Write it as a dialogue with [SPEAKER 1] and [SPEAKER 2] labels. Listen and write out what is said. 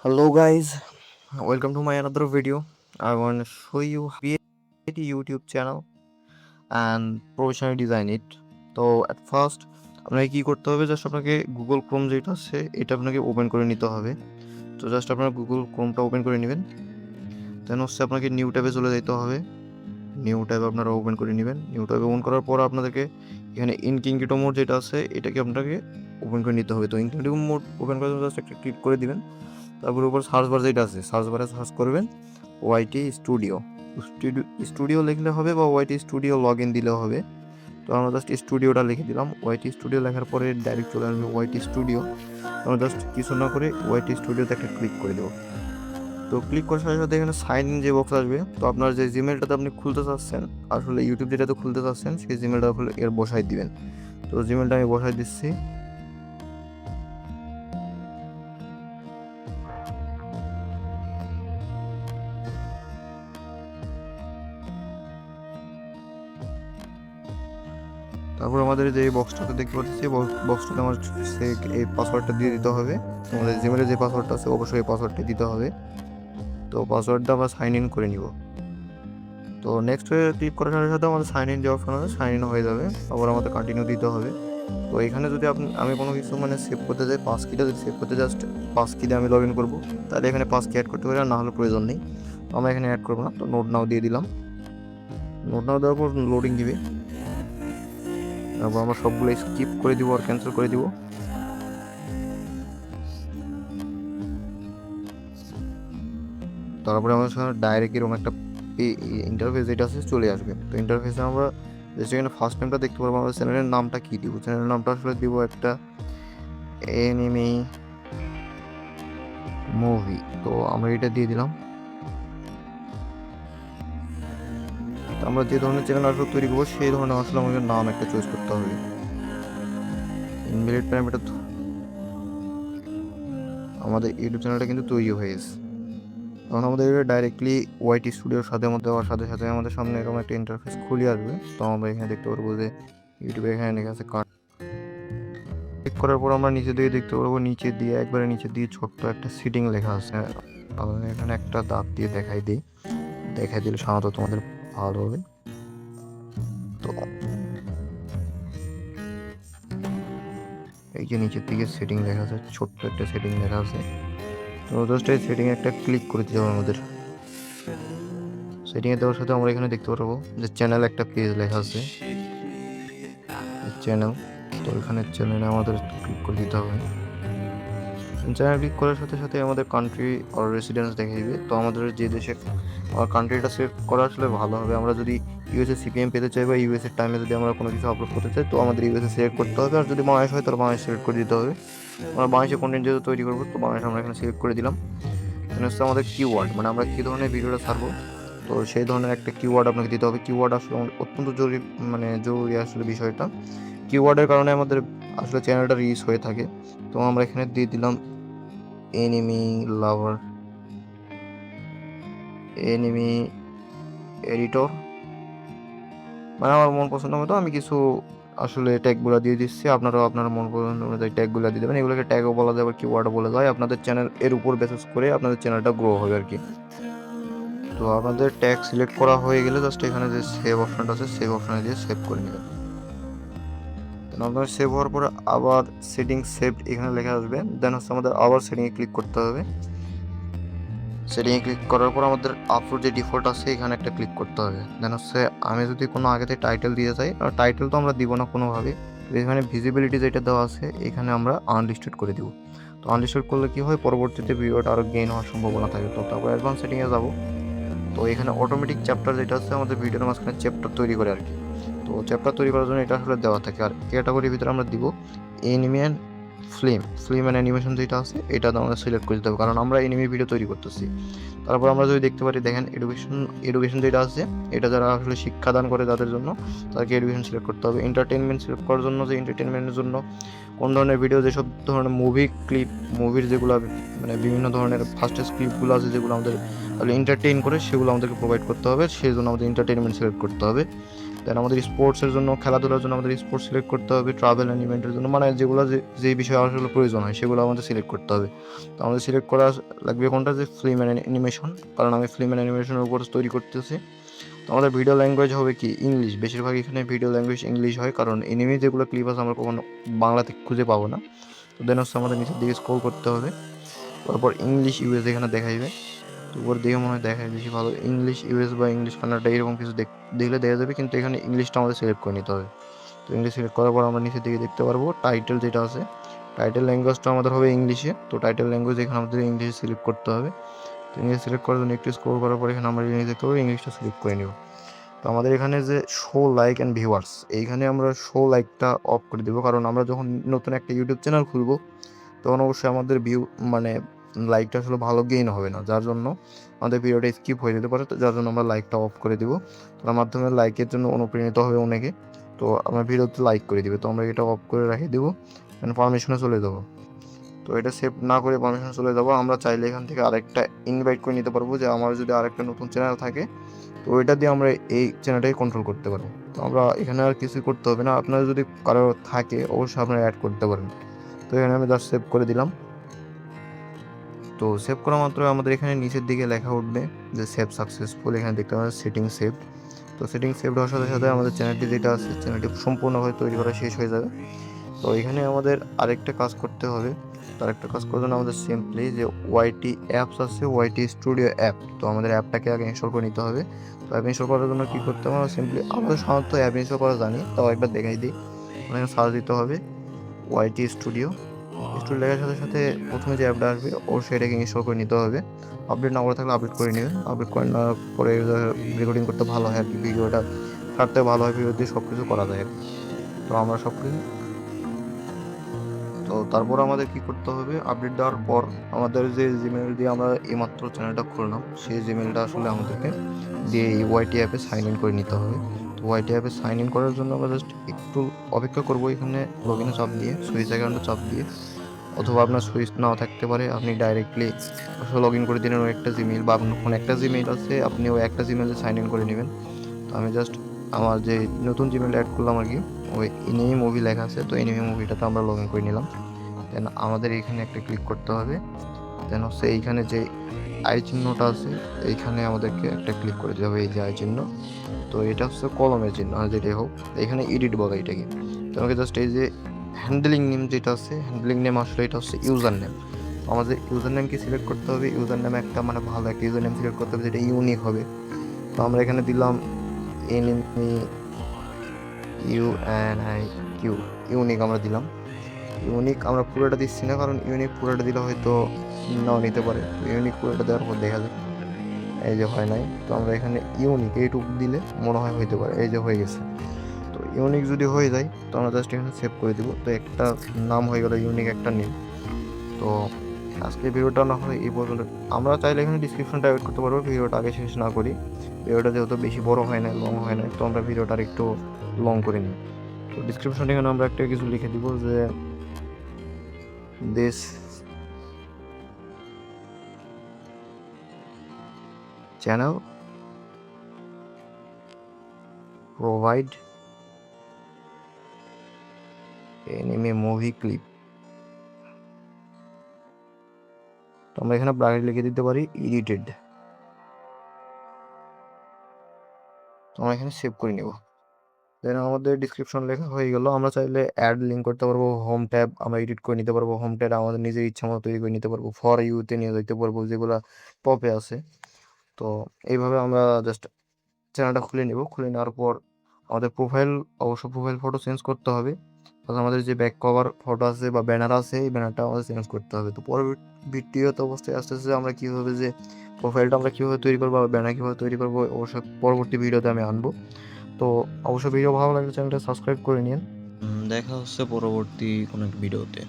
[SPEAKER 1] Hello guys, welcome to my another video. I want to show you how to create a YouTube channel and professionally design it. তো at first আপনাকে কি করতে হবে, just আপনাকে Google Chrome যেটা আছে এটা আপনাকে ওপেন করে নিতে হবে। তো জাস্ট আপনার গুগল ক্রোমটা ওপেন করে নেবেন, দেন হচ্ছে আপনাকে নিউ ট্যাবে চলে যেতে হবে। নিউ ট্যাব আপনারা ওপেন করে নেবেন। নিউ ট্যাবে ওপেন করার পর আপনাদেরকে এখানে ইনকগনিটো মোড যেটা আছে এটাকে আপনাকে ওপেন করে নিতে হবে। তো ইনকগনিটো মোড ওপেন করার জন্য জাস্ট একটা ক্লিক করে দিবেন। তারপর উপর সার্চ বার যেটা আছে সার্চ বারে সার্চ করবেন ওয়াইটি স্টুডিও। স্টুডিও লিখলে হবে বা ওয়াইটি স্টুডিও লগ ইন দিলেও হবে। তো আমরা জাস্ট স্টুডিওটা লিখে দিলাম। ওয়াইটি স্টুডিও লেখার পরে ডাইরেক্ট চলে আসবে ওয়াইটি স্টুডিও। আমরা জাস্ট কিছু না করে ওয়াইটি স্টুডিওতে একটা ক্লিক করে দেবো। তো ক্লিক করার সাথে সাথে এখানে সাইন ইন যে বক্স আসবে, তো আপনার যে জিমেলটাতে আপনি খুলতে চাচ্ছেন, আসলে ইউটিউব যেটাতে খুলতে চাচ্ছেন সেই জিমেলটা এর বসাই দিবেন। তো জিমেলটা আমি বসাই দিচ্ছি। তারপর আমাদের যে বক্সটাতে দেখতে পাচ্ছি, বক্সটাতে আমার এই পাসওয়ার্ডটা দিয়ে দিতে হবে। আমাদের জিমেলের যে পাসওয়ার্ডটা আছে অবশ্যই এই পাসওয়ার্ডটা দিতে হবে। তো পাসওয়ার্ডটা আমরা সাইন ইন করে নিব। তো নেক্সট ক্লিক করার সাথে সাথে আমাদের সাইন ইন যে অপশন আছে সাইন ইন হয়ে যাবে। আবার আমাদের কন্টিনিউ দিতে হবে। তো এখানে যদি আমি কোনো কিছু সেভ করতে চাই, পাস কিটা যদি সেভ করতে জাস্ট পাস কি দিয়ে আমি লগ ইন করবো, তাহলে এখানে পাস কি অ্যাড করতে পারি, আর না হলে প্রয়োজন নেই। তো আমরা এখানে অ্যাড করবো না। তো নোট নাও দিয়ে দিলাম। নোট নাও দেওয়ার পর লোডিং দিবে। তারপর আমরা সবগুলো স্কিপ করে দিব আর ক্যান্সেল করে দিব। তারপরে আমাদের সামনে ডাইরেক্ট এরকম একটা ইন্টারফেস যেটা আছে চলে আসবে। তো ইন্টারফেসে আমরা যেখানে ফার্স্ট নেমটা দেখতে পারবো, আমরা চ্যানেলের নামটা কী দিব, চ্যানেলের নামটা আসলে দিব একটা এনিমি মুভি। তো আমরা এটা দিয়ে দিলাম। তো আমরা যে ধরনের চ্যানেল আসলে তৈরি করবো সেই ধরনের আসলে আমাদের নাম একটা চয়েস করতে হবে। ইনভ্যালিড প্যারামিটার আমাদের ইউটিউব চ্যানেলটা কিন্তু তৈরি হয়ে গেছে। তখন আমাদের ডাইরেক্টলি ওয়াইটি স্টুডিওর সাথে মধ্যে দেওয়ার সাথে সাথে আমাদের সামনে এরকম একটা ইন্টারফেস খুলে আসবে। তো আমরা এখানে দেখতে পারবো যে ইউটিউবে এখানে লেখা আছে ক্লিক করার পর আমরা নিচে দিয়ে দেখতে পারবো, একবারে নিচে দিয়ে ছোট্ট একটা সিটিং লেখা আছে। আমরা এখানে একটা দাঁত দিয়ে দেখাই দিলে সাধারণত তোমাদের ভালো হবে। তো এই যে নিচের দিকে সেটিং লেখা আছে, ছোট্ট একটা সেটিং লেখা আছে। তো জাস্ট এই সেটিং একটা ক্লিক করে দিতে হবে আমাদের। সেটিংয়ে দেওয়ার সাথে আমরা এখানে দেখতে পারবো যে চ্যানেল একটা পেজ লেখা আছে, চ্যানেল। তো এখানে চ্যানেলে আমাদের ক্লিক করে দিতে হবে। চ্যানেল ক্লিক করার সাথে সাথে আমাদের কান্ট্রি আর রেসিডেন্স দেখে দিবে। তো আমাদের যে দেশে আমার কান্ট্রিটা সিলেক্ট করা আসলে ভালো হবে। আমরা যদি ইউএসএ সিপিএম পেতে চাই বা ইউএসএর টাইমে যদি আমরা কোনো কিছু আপলোড করতে চাই, তো আমাদের ইউএসএ সিলেক্ট করতে হবে। আর যদি বাংলাদেশ হয় তাহলে বাংলাদেশ সিলেক্ট করে দিতে হবে। আমরা বাংলাদেশে কন্টেন্ট যেহেতু তৈরি করবো, তো বাংলাদেশ আমরা এখানে সিলেক্ট করে দিলাম। হচ্ছে আমাদের কিওয়ার্ড, আমরা কী ধরনের ভিডিওটা ছাড়বো, তো সেই ধরনের একটা কিওয়ার্ড আপনাকে দিতে হবে। কিওয়ার্ড আসলে অত্যন্ত জরুরি আসলে বিষয়টা। কিওয়ার্ডের কারণে আমাদের আসলে চ্যানেলটা রিচ হয়ে থাকে। তো আমরা এখানে দিয়ে দিলাম এনিমি লাভার, এনিমি এডিটর, আমার মন পছন্দ মতো আমি কিছু আসলে ট্যাগগুলো দিয়ে দিচ্ছি। আপনারাও আপনার মন পছন্দ অনুযায়ী ট্যাগগুলো দিয়ে দেবেন। এগুলোকে ট্যাগও বলা যায়, আবার কিওয়ার্ডও বলা যায়। আপনাদের চ্যানেল এর উপর বেসিস করে আপনাদের চ্যানেলটা গ্রো হবে আর কি। তো আপনাদের ট্যাগ সিলেক্ট করা হয়ে গেলে জাস্ট এখানে যে সেভ অপশনটা আছে সেভ অপশনে দিয়ে সেভ করে নেবেন। আপনার সেভ হওয়ার পরে আবার সেটিং সেভ এখানে লেখা আসবে। দেন হচ্ছে আমাদের আবার সেটিংয়ে ক্লিক করতে হবে। সেটিংয়ে ক্লিক করার পর আমাদের আপলোড যে ডিফল্ট আছে এখানে একটা ক্লিক করতে হবে। দেন হচ্ছে আমি যদি কোনো আগেতে টাইটেল দিয়ে যাই, আর টাইটেল তো আমরা দিব না কোনোভাবে। এখানে ভিজিবিলিটি যেটা দেওয়া আছে এখানে আমরা আনলিস্টেড করে দিব। তো আনলিস্টেড করলে কি হয়, পরবর্তীতে ভিডিওটা আরও গেইন হওয়ার সম্ভাবনা থাকে। তো তারপর অ্যাডভান্স সেটিংয়ে যাবো। তো এখানে অটোমেটিক চ্যাপ্টার যেটা আছে আমাদের ভিডিওর মাঝখানে চ্যাপ্টার তৈরি করে আর কি। তো চ্যাপ্টার তৈরি করার জন্য এটা আসলে দেওয়া থাকে। আর ক্যাটাগরির ভিতরে আমরা দিব anime and film and animation যেটা আছে এটা আমাদের সিলেক্ট করে দিতে হবে, কারণ আমরা এনিমি ভিডিও তৈরি করতেছি। তারপর আমরা যদি দেখতে পারি, দেখেন এডুকেশন যেটা আছে এটা যারা আসলে শিক্ষাদান করে তাদের জন্য, তাদেরকে এডুকেশন সিলেক্ট করতে হবে। এন্টারটেনমেন্ট সিলেক্ট করার জন্য যে এন্টারটেনমেন্টের জন্য কোন ধরনের ভিডিও, যেসব ধরনের মুভির যেগুলো বিভিন্ন ধরনের ফাস্টেস্ট ক্লিপগুলো আছে যেগুলো আমাদের তাহলে এন্টারটেইন করে সেগুলো আমাদেরকে প্রোভাইড করতে হবে, সেই জন্য আমাদের এন্টারটেনমেন্ট সিলেক্ট করতে হবে। দেন আমাদের স্পোর্টসের জন্য, খেলাধুলার জন্য আমাদের স্পোর্টস সিলেক্ট করতে হবে, ট্রাভেল অ্যান্ড ইভেন্টের জন্য মানে যেগুলো যে বিষয়ে আসলে প্রয়োজন হয় সেগুলো আমাদের সিলেক্ট করতে হবে। তো আমাদের সিলেক্ট করা লাগবে কোনটা, যে ফিল্ম অ্যান্ড অ্যানিমেশন, কারণ আমি ফিল্ম অ্যান্ড অ্যানিমেশনের উপর তৈরি করতেছি। তো আমাদের ভিডিও ল্যাঙ্গুয়েজ হবে কি ইংলিশ, বেশিরভাগ এখানে ভিডিও ল্যাঙ্গুয়েজ ইংলিশ হয়, কারণ এনিমে যেগুলো ক্লিপ আছে আমরা কখনো বাংলাতে খুঁজে পাবো না। তো দেন হচ্ছে আমাদের নিচের দিকে স্ক্রল করতে হবে, তারপর ইংলিশ ইউএস এখানে দেখাইবে। তো ওর দেখে মনে হয় দেখায় বেশি ভালো, ইংলিশ ইউএস বা ইংলিশ কানাডা এরকম কিছু দেখলে দেখা যাবে, কিন্তু এখানে ইংলিশটা আমাদের সিলেক্ট করে নিতে হবে। তো ইংলিশ সিলেক্ট করার পর আমরা নিচের দিকে দেখতে পারবো টাইটেল যেটা আছে, টাইটেল ল্যাঙ্গুয়েজটা আমাদের হবে ইংলিশে। তো টাইটেল ল্যাঙ্গুয়েজ এখানে আমাদের ইংলিশে সিলেক্ট করতে হবে। তো ইংলিশ সিলেক্ট করার জন্য একটু স্ক্রল করার পর এখানে আমরা ইংলিশ দেখতে পাবো, ইংলিশটা সিলেক্ট করে নিব। তো আমাদের এখানে যে শো লাইক অ্যান্ড ভিউয়ার্স, এইখানে আমরা শো লাইকটা অফ করে দেবো, কারণ আমরা যখন নতুন একটা ইউটিউব চ্যানেল খুলবো তখন অবশ্যই আমাদের ভিউ মানে লাইকটা আসলে ভালো গেইন হবে না, যার জন্য আমাদের ভিডিওটা স্কিপ হয়ে যেতে পারে। তো যার জন্য আমরা লাইকটা অফ করে দিব। তার মাধ্যমে লাইকের জন্য অনুপ্রাণিত হবে অনেকে, তো আমার ভিডিওতে লাইক করে দিবে। তো আমরা এটা অফ করে রেখে দেবো, পারমিশনে চলে যাবো। তো এটা সেভ না করে পারমিশনে চলে যাবো। আমরা চাইলে এখান থেকে আরেকটা ইনভাইট করে নিতে পারবো, যে আমার যদি আরেকটা নতুন চ্যানেল থাকে তো ওইটা দিয়ে আমরা এই চ্যানেলটাকে কন্ট্রোল করতে পারবো। তো আমরা এখানে আর কিছুই করতে হবে না, আপনার যদি কারো থাকে অবশ্যই আপনারা অ্যাড করতে পারেন। তো এখানে আমি জাস্ট সেভ করে দিলাম। তো সেভ করা মাত্র আমাদের এখানে নিচের দিকে লেখা উঠবে যে সেভ সাকসেসফুল, এখানে দেখতে পাবেন সেটিং সেভ। তো সেটিং সেভ হওয়ার সাথে সাথে আমাদের চ্যানেলটি যেটা আছে চ্যানেলটি সম্পূর্ণভাবে তৈরি করা শেষ হয়ে যাবে। তো এখানে আমাদের আরেকটা কাজ করতে হবে। তার একটা কাজ করার জন্য আমাদের সিম্পলি যে ওয়াইটি অ্যাপস আছে, ওয়াইটি স্টুডিও অ্যাপ, তো আমাদের অ্যাপটাকে আগে ইনস্টল করে নিতে হবে। তো অ্যাপ ইনস্টল করার জন্য কী করতে হবে, সিম্পলি আমাদের সাধারণত অ্যাপ ইনস্টল করা জানি, তাও একবার দেখাই দিই। এখানে সার্চ দিতে হবে ওয়াইটি স্টুডিও। স্টুডিও লেখার সাথে সাথে প্রথমে যে অ্যাপটা আসবে ও সেটাকে ইনস্টল করে নিতে হবে। আপডেট না করে থাকলে আপডেট করে নেবেন। আপডেট করে নেওয়ার পরে রেকর্ডিং করতে ভালো হয় আর কি, ভিডিওটা কাটতে ভালো হয়, ভিডিও দিয়ে সব কিছু করা যায় আর কি। তো আমরা সব কিছু, তো তারপর আমাদের কি করতে হবে, আপডেট দেওয়ার পর আমাদের যে জিমেল দিয়ে আমরা এইমাত্র চ্যানেলটা খুললাম সেই জিমেলটা আসলে আমাদেরকে দিয়ে এই ওয়াইটি অ্যাপে সাইন ইন করে নিতে হবে। তো ওয়াইটি অ্যাপে সাইন ইন করার জন্য আমরা জাস্ট একটু অপেক্ষা করবো, এখানে লগ ইনে চাপ দিয়ে, সুইচ অ্যাকাউন্টে চাপ দিয়ে, অথবা আপনার সুইচ নাও থাকতে পারে, আপনি ডাইরেক্টলি আসলে লগ ইন করে দিলেন ওই একটা জিমেল, বা আপনার ফোনে একটা জিমেল আছে আপনি ওই একটা জিমেলে সাইন ইন করে নেবেন। তো আমি জাস্ট আমার যে নতুন জিমেল অ্যাড করলাম আর কি, ওই এনিমি মুভি লেখা আছে, তো এনিমি মুভিটাতে আমরা লগ ইন করে নিলাম। দেন আমাদের এইখানে একটা ক্লিক করতে হবে। দেন হচ্ছে এইখানে যে আই চিহ্নটা আছে এইখানে আমাদেরকে একটা ক্লিক করে দিতে হবে, এই যে আই চিহ্ন। তো এটা হচ্ছে কলমের চিহ্ন, আর যেটাই হোক এখানে এডিট বলে এটাকে। তো আমাকে জাস্ট এই যে হ্যান্ডলিং নেম যেটা আছে, হ্যান্ডলিং নেম আসলে এটা হচ্ছে ইউজার নেম। আমাদের ইউজার নেমকে সিলেক্ট করতে হবে, ইউজার নেম একটা মানে ভালো একটা ইউজার নেম সিলেক্ট করতে হবে যেটা ইউনিক হবে। তো আমরা এখানে দিলাম এনিমি ইউএনআইকিউ, ইউনিক আমরা দিলাম। ইউনিক আমরা পুরোটা দিচ্ছি না, কারণ ইউনিক পুরোটা দিলে হয়তো নাও নিতে পারে। তো ইউনিক পুরোটা দেওয়ার পর দেখা যায় এই যে হয় নাই, তো আমরা এখানে ইউনিক এইটুকু দিলে মনে হয় হইতে পারে, এই যে হয়ে গেছে। তো ইউনিক যদি হয়ে যায় তো আমরা জাস্ট এখানে সেভ করে দিব। তো একটা নাম হয়ে গেল ইউনিক একটা নেম। তো আজকে ভিডিওটা না হয় এই পর্যন্ত। আমরা চাইলে এখানে ডিসক্রিপশনটা অ্যাড করতে পারবো, ভিডিওটা আগে শেষ না করি। ভিডিওটা যেহেতু বেশি বড় হয় না, লং হয় না, তো আমরা ভিডিওটা একটু লং করে নিই। তো ডিসক্রিপশনে এখানে আমরা একটা কিছু লিখে দিব যে this channel provide anime movie clip। তো আমরা এখানে ব্র্যাকেট লিখে দিতে পারি এডিটেড। তো আমরা এখানে সেভ করে নেব। দেন আমাদের ডিসক্রিপশন লেখা হয়ে গেল। আমরা চাইলে অ্যাড লিঙ্ক করতে পারবো, হোম ট্যাব আমরা এডিট করে নিতে পারবো, হোম ট্যাব আমাদের নিজের ইচ্ছা মতো তৈরি করে নিতে পারবো, ফর ইউতে নিয়ে যেতে পারবো যেগুলো টপে আছে। তো এইভাবে আমরা জাস্ট চ্যানেলটা খুলে নেব। খুলে নেওয়ার পর আমাদের প্রোফাইল, অবশ্য প্রোফাইল ফটো চেঞ্জ করতে হবে। তাহলে আমাদের যে ব্যাক কভার ফটো আছে বা ব্যানার আছে এই ব্যানারটা আমাদের চেঞ্জ করতে হবে। তো পরবর্তী ভিডিওতে অবশ্যই আস্তে আস্তে আমরা কীভাবে যে প্রোফাইলটা আমরা কীভাবে তৈরি করবো বা ব্যানার কীভাবে তৈরি করবো অবশ্যই পরবর্তী ভিডিওতে আমি আনবো। তো অবশ্যই ভিডিও ভালো লাগলে চ্যানেলটা সাবস্ক্রাইব করে নিন। দেখা হচ্ছে পরবর্তী কোনো এক ভিডিওতে।